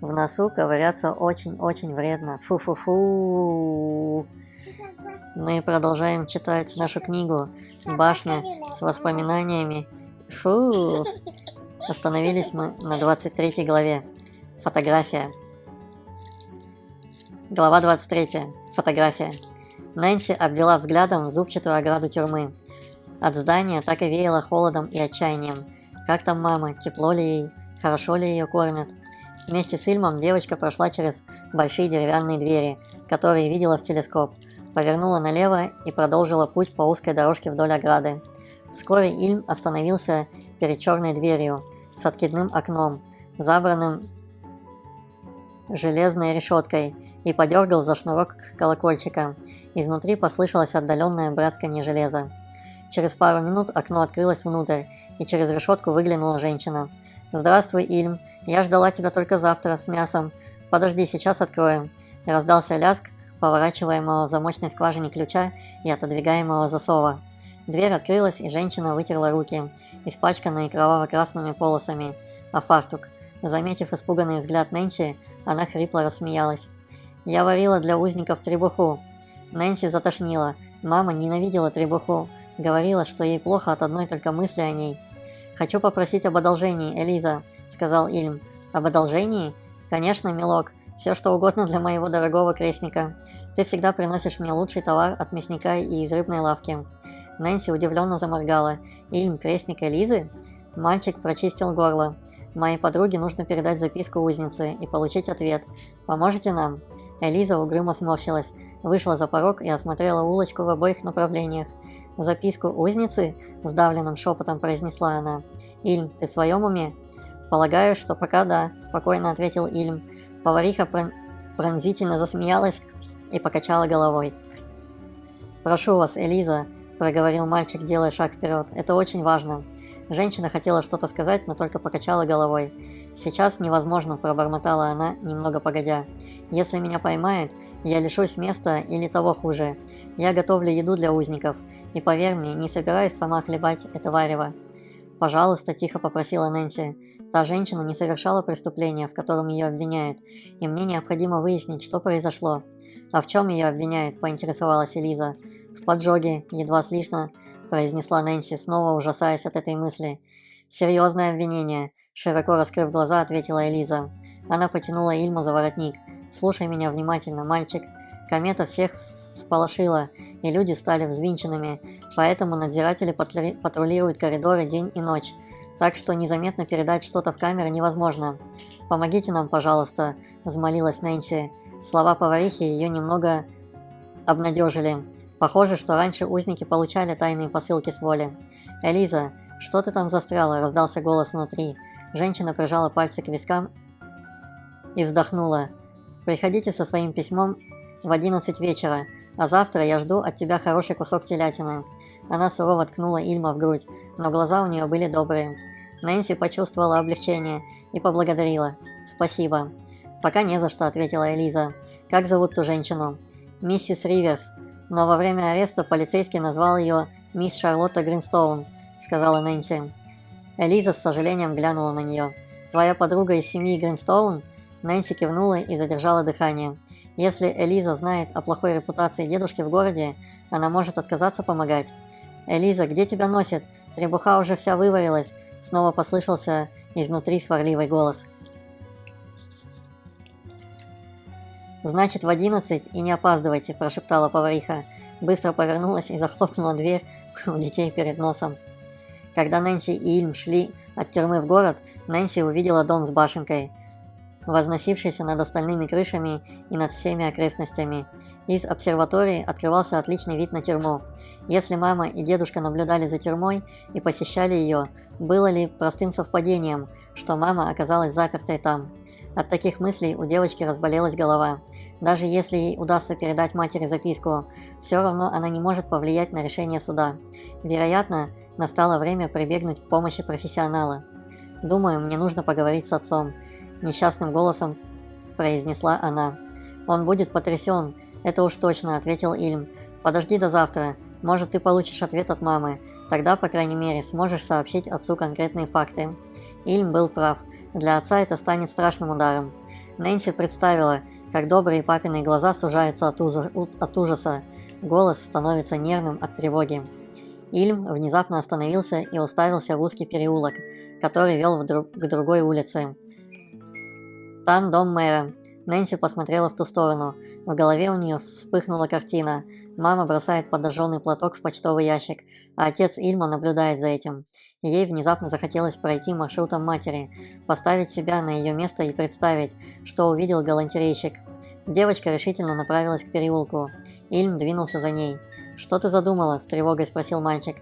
В носу ковыряться очень-очень вредно. Фу-фу-фу. Мы продолжаем читать нашу книгу «Башня с воспоминаниями». Фу. Остановились мы на 23 главе. Фотография. Глава 23. Фотография. Нэнси обвела взглядом зубчатую ограду тюрьмы. От здания так и веяло холодом и отчаянием. Как там мама? Тепло ли ей? Хорошо ли ее кормят? Вместе с Ильмом девочка прошла через большие деревянные двери, которые видела в телескоп, повернула налево и продолжила путь по узкой дорожке вдоль ограды. Вскоре Ильм остановился перед черной дверью с откидным окном, забранным железной решеткой, и подергал за шнурок колокольчика. Изнутри послышалось отдаленное бряцканье железа. Через пару минут окно открылось внутрь, и через решетку выглянула женщина. «Здравствуй, Ильм. Я ждала тебя только завтра с мясом. Подожди, сейчас откроем». Раздался лязг поворачиваемого в замочной скважине ключа и отодвигаемого засова. Дверь открылась, и женщина вытерла руки, испачканные кроваво-красными полосами, а фартук. Заметив испуганный взгляд Нэнси, она хрипло рассмеялась. «Я варила для узников требуху». Нэнси затошнила. Мама ненавидела требуху. Говорила, что ей плохо от одной только мысли о ней. «Хочу попросить об одолжении, Элиза», — сказал Ильм. «Об одолжении? Конечно, милок. Все что угодно для моего дорогого крестника. Ты всегда приносишь мне лучший товар от мясника и из рыбной лавки». Нэнси удивленно заморгала. «Ильм, крестник Элизы?» Мальчик прочистил горло. «Моей подруге нужно передать записку узнице и получить ответ. Поможете нам?» Элиза угрюмо сморщилась, вышла за порог и осмотрела улочку в обоих направлениях. «Записку узницы?» – сдавленным шепотом произнесла она. «Ильм, ты в своем уме?» «Полагаю, что пока да», – спокойно ответил Ильм. Повариха пронзительно засмеялась и покачала головой. «Прошу вас, Элиза», – проговорил мальчик, делая шаг вперед. «Это очень важно». Женщина хотела что-то сказать, но только покачала головой. «Сейчас невозможно», – пробормотала она, немного погодя. «Если меня поймают, я лишусь места или того хуже. Я готовлю еду для узников, и поверь мне, не собираюсь сама хлебать это варево». «Пожалуйста», – тихо попросила Нэнси. «Та женщина не совершала преступления, в котором ее обвиняют, и мне необходимо выяснить, что произошло». «А в чем ее обвиняют?» – поинтересовалась Элиза. «В поджоге», – едва слышно произнесла Нэнси, снова ужасаясь от этой мысли. «Серьезное обвинение», – широко раскрыв глаза, ответила Элиза. Она потянула Ильму за воротник. «Слушай меня внимательно, мальчик. Комета всех всполошила, и люди стали взвинченными, поэтому надзиратели патрулируют коридоры день и ночь, так что незаметно передать что-то в камеры невозможно. Помогите нам, пожалуйста», – взмолилась Нэнси. Слова поварихи ее немного обнадежили. Похоже, что раньше узники получали тайные посылки с воли. «Элиза, что ты там застряла?» – раздался голос внутри. Женщина прижала пальцы к вискам и вздохнула. «Приходите со своим письмом в 11 вечера, а завтра я жду от тебя хороший кусок телятины». Она сурово ткнула Ильма в грудь, но глаза у нее были добрые. Нэнси почувствовала облегчение и поблагодарила. «Спасибо». «Пока не за что», – ответила Элиза. «Как зовут ту женщину?» «Миссис Риверс. Но во время ареста полицейский назвал ее мисс Шарлотта Гринстоун», – сказала Нэнси. Элиза с сожалением глянула на нее. «Твоя подруга из семьи Гринстоун?» Нэнси кивнула и задержала дыхание. Если Элиза знает о плохой репутации дедушки в городе, она может отказаться помогать. «Элиза, где тебя носит? Требуха уже вся выварилась», – снова послышался изнутри сварливый голос. «Значит, в 11 и не опаздывайте», – прошептала повариха. Быстро повернулась и захлопнула дверь у детей перед носом. Когда Нэнси и Ильм шли от тюрьмы в город, Нэнси увидела дом с башенкой, возносившийся над остальными крышами и над всеми окрестностями. Из обсерватории открывался отличный вид на тюрьму. Если мама и дедушка наблюдали за тюрьмой и посещали ее, было ли простым совпадением, что мама оказалась запертой там? От таких мыслей у девочки разболелась голова. Даже если ей удастся передать матери записку, все равно она не может повлиять на решение суда. Вероятно, настало время прибегнуть к помощи профессионала. «Думаю, мне нужно поговорить с отцом», – несчастным голосом произнесла она. «Он будет потрясен, это уж точно», – ответил Ильм. «Подожди до завтра, может, ты получишь ответ от мамы. Тогда, по крайней мере, сможешь сообщить отцу конкретные факты». Ильм был прав. Для отца это станет страшным ударом. Нэнси представила, как добрые папины глаза сужаются от ужаса, голос становится нервным от тревоги. Ильм внезапно остановился и уставился в узкий переулок, который вел к другой улице. «Там дом мэра». Нэнси посмотрела в ту сторону. В голове у нее вспыхнула картина. Мама бросает подожженный платок в почтовый ящик, а отец Ильма наблюдает за этим. Ей внезапно захотелось пройти маршрутом матери, поставить себя на ее место и представить, что увидел галантерейщик. Девочка решительно направилась к переулку. Ильм двинулся за ней. «Что ты задумала?» – с тревогой спросил мальчик.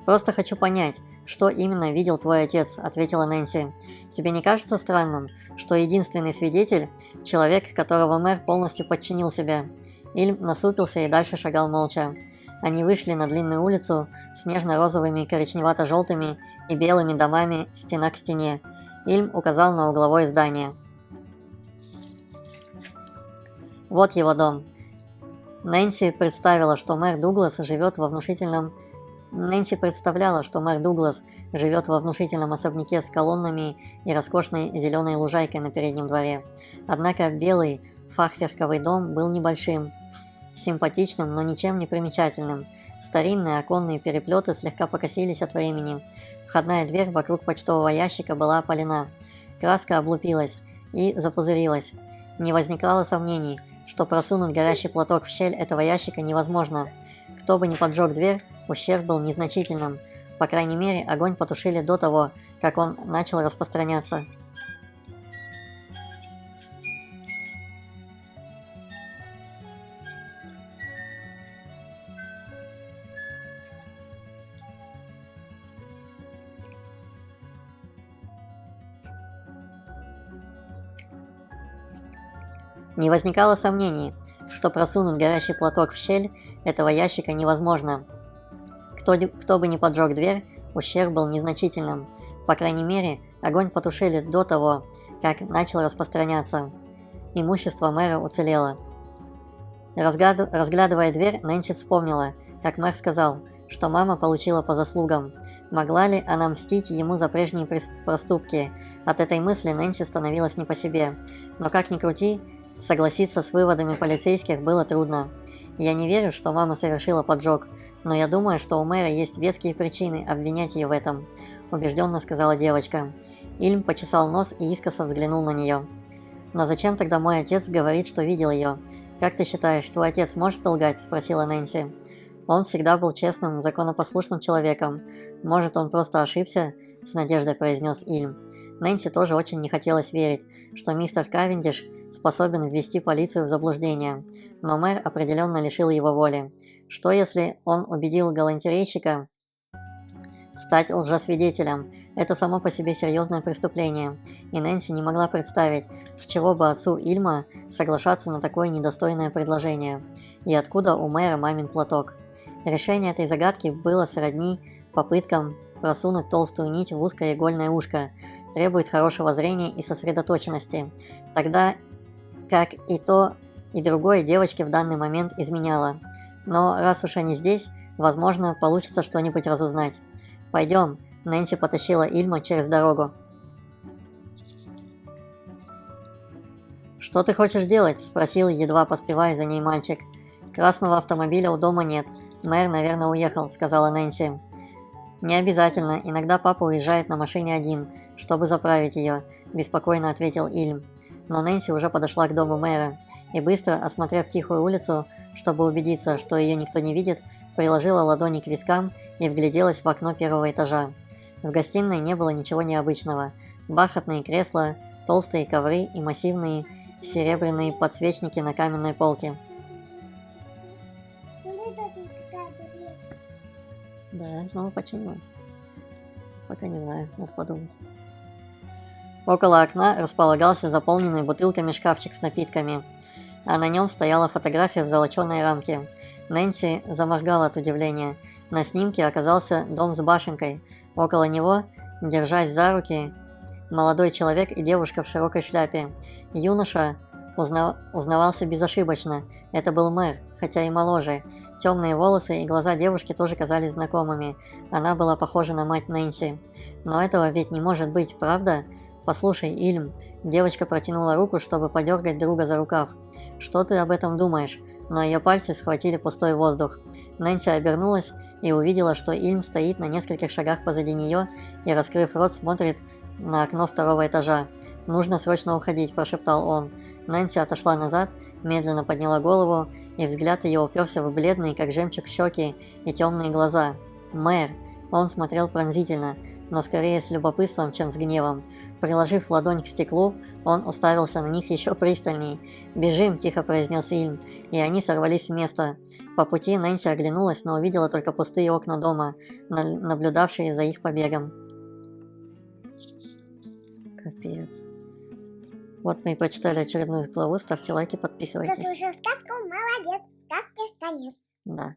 «Просто хочу понять, что именно видел твой отец», – ответила Нэнси. «Тебе не кажется странным, что единственный свидетель – человек, которого мэр полностью подчинил себе?» Ильм насупился и дальше шагал молча. Они вышли на длинную улицу с нежно-розовыми, коричневато-желтыми и белыми домами стена к стене. Ильм указал на угловое здание. «Вот его дом». Нэнси представляла, что мэр Дуглас живет во внушительном особняке с колоннами и роскошной зеленой лужайкой на переднем дворе. Однако белый фахверковый дом был небольшим, симпатичным, но ничем не примечательным. Старинные оконные переплеты слегка покосились от времени. Входная дверь вокруг почтового ящика была опалена. Краска облупилась и запузырилась. Не возникало сомнений, что просунуть горящий платок в щель этого ящика невозможно. Кто бы ни поджег дверь, ущерб был незначительным. По крайней мере, огонь потушили до того, как он начал распространяться. Не возникало сомнений, что просунуть горящий платок в щель этого ящика невозможно. Кто бы ни поджег дверь, ущерб был незначительным. По крайней мере, огонь потушили до того, как начал распространяться. Имущество мэра уцелело. Разглядывая дверь, Нэнси вспомнила, как мэр сказал, что мама получила по заслугам. Могла ли она мстить ему за прежние проступки? От этой мысли Нэнси становилась не по себе. Но как ни крути, согласиться с выводами полицейских было трудно. «Я не верю, что мама совершила поджог, но я думаю, что у мэра есть веские причины обвинять ее в этом», – убежденно сказала девочка. Ильм почесал нос и искоса взглянул на нее. «Но зачем тогда мой отец говорит, что видел ее? Как ты считаешь, твой отец может лгать?» – спросила Нэнси. «Он всегда был честным, законопослушным человеком. Может, он просто ошибся?» – с надеждой произнес Ильм. Нэнси тоже очень не хотелось верить, что мистер Кавендиш способен ввести полицию в заблуждение, но мэр определенно лишил его воли. Что если он убедил галантерейщика стать лжесвидетелем? Это само по себе серьезное преступление, и Нэнси не могла представить, с чего бы отцу Ильма соглашаться на такое недостойное предложение, и откуда у мэра мамин платок. Решение этой загадки было сродни попыткам просунуть толстую нить в узкое игольное ушко, требует хорошего зрения и сосредоточенности, тогда как и то, и другое девочке в данный момент изменяло. Но раз уж они здесь, возможно, получится что-нибудь разузнать. «Пойдем», – Нэнси потащила Ильма через дорогу. «Что ты хочешь делать?» – спросил, едва поспевая за ней мальчик. «Красного автомобиля у дома нет. Мэр, наверное, уехал», – сказала Нэнси. «Не обязательно. Иногда папа уезжает на машине один, чтобы заправить ее», – беспокойно ответил Ильм. Но Нэнси уже подошла к дому мэра и, быстро осмотрев тихую улицу, чтобы убедиться, что ее никто не видит, приложила ладони к вискам и вгляделась в окно первого этажа. В гостиной не было ничего необычного. Бархатные кресла, толстые ковры и массивные серебряные подсвечники на каменной полке. Да, снова починила. Пока не знаю, надо подумать. Около окна располагался заполненный бутылками шкафчик с напитками, а на нем стояла фотография в золоченой рамке. Нэнси заморгала от удивления. На снимке оказался дом с башенкой. Около него, держась за руки, молодой человек и девушка в широкой шляпе. Юноша узнавался безошибочно. Это был мэр, хотя и моложе. Темные волосы и глаза девушки тоже казались знакомыми. Она была похожа на мать Нэнси. Но этого ведь не может быть, правда? «Послушай, Ильм, Девочка протянула руку, чтобы подергать друга за рукав. «Что ты об этом думаешь?» Но ее пальцы схватили пустой воздух. Нэнси обернулась и увидела, что Ильм стоит на нескольких шагах позади нее и, раскрыв рот, смотрит на окно второго этажа. «Нужно срочно уходить», – прошептал он. Нэнси отошла назад, медленно подняла голову, и взгляд ее уперся в бледные, как жемчуг, щеки и темные глаза. «Мэр!» Он смотрел пронзительно, но скорее с любопытством, чем с гневом. Приложив ладонь к стеклу, он уставился на них еще пристальней. «Бежим!» – тихо произнес Ильм, и они сорвались с места. По пути Нэнси оглянулась, но увидела только пустые окна дома, наблюдавшие за их побегом. Капец. Вот мы и прочитали очередную главу. Ставьте лайки, подписывайтесь. Кто слушал сказку, молодец. Сказки конец. Да.